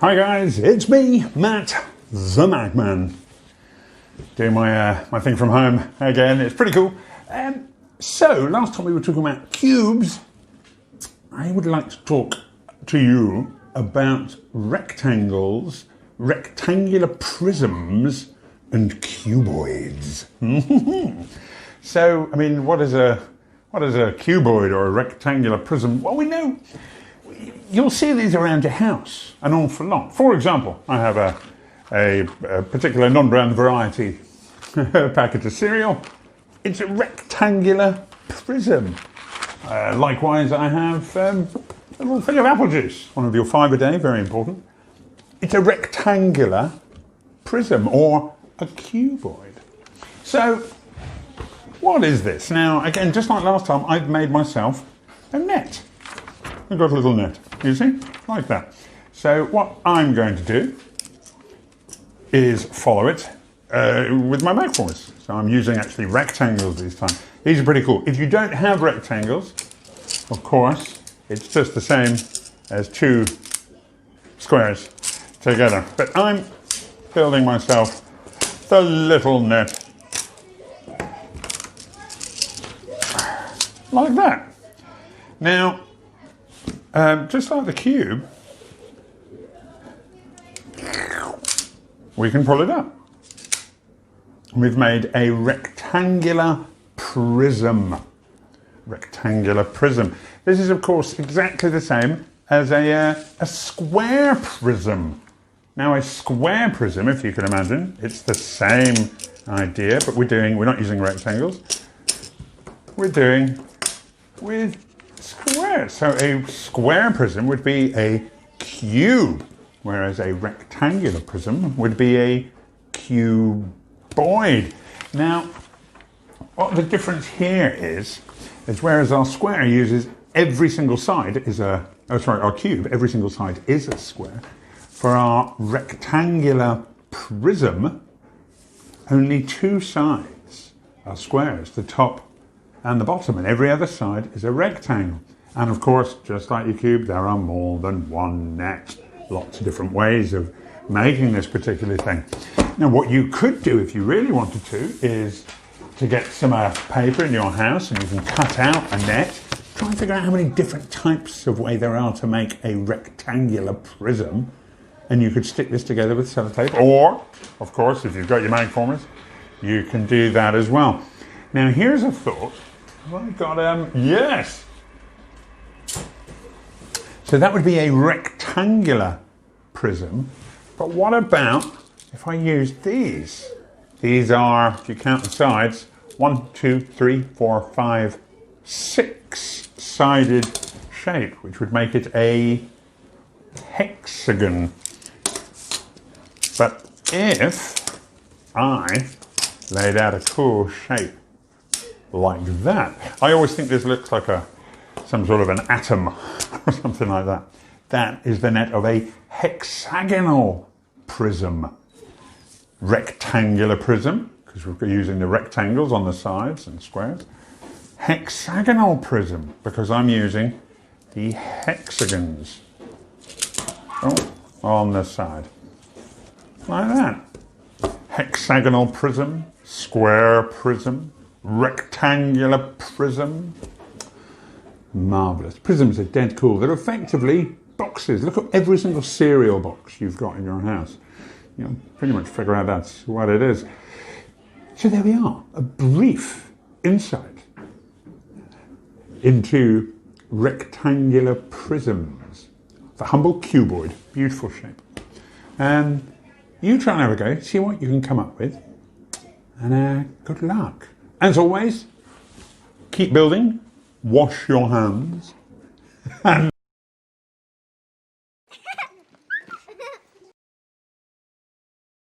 Hi guys, it's me, Matt the Magman, doing my thing from home again. It's pretty cool. So last time we were talking about cubes. I would like to talk to you about rectangles, rectangular prisms, and cuboids. So, I mean, what is a cuboid or a rectangular prism? Well, we know you'll see these around your house an awful lot. For example, I have a particular non-brand variety packet of cereal. It's a rectangular prism. Likewise, I have a little thing of apple juice, one of your 5 a day, very important. It's a rectangular prism or a cuboid. So, what is this? Now, again, just like last time, I've made myself a net. I've got a little net, you see, like that. So what I'm going to do is follow it with my Magformers. So I'm using actually rectangles this time. These are pretty cool. If you don't have rectangles, of course, it's just the same as 2 squares together. But I'm building myself the little net. Like that. Now, just like the cube, we can pull it up. We've made a rectangular prism. Rectangular prism. This is, of course, exactly the same as a square prism. Now, a square prism, if you can imagine, it's the same idea, but we're not using rectangles. We're doing with squares. So a square prism would be a cube, whereas a rectangular prism would be a cuboid. Now, what the difference here is whereas our square uses every single side is our cube, every single side is a square. For our rectangular prism, only 2 sides are squares, the top and the bottom, and every other side is a rectangle. And of course, just like your cube, there are more than one net. Lots of different ways of making this particular thing. Now, what you could do if you really wanted to is to get some paper in your house and you can cut out a net. Try and figure out how many different types of way there are to make a rectangular prism. And you could stick this together with sellotape. Or, of course, if you've got your Magformers, you can do that as well. Now, here's a thought. I've got, yes. So that would be a rectangular prism. But what about if I use these? These are, if you count the sides, 1, 2, 3, 4, 5, 6-sided shape, which would make it a hexagon. But if I laid out a cool shape like that, I always think this looks like some sort of an atom or something like that. That is the net of a hexagonal prism. Rectangular prism, because we're using the rectangles on the sides and squares. Hexagonal prism, because I'm using the hexagons on the side. Like that. Hexagonal prism, square prism, rectangular prism. Marvellous. Prisms are dead cool. They're effectively boxes. Look at every single cereal box you've got in your house. You'll pretty much figure out that's what it is. So there we are. A brief insight into rectangular prisms. The humble cuboid. Beautiful shape. And you try and have a go. See what you can come up with. And good luck. As always, keep building. Wash your hands. And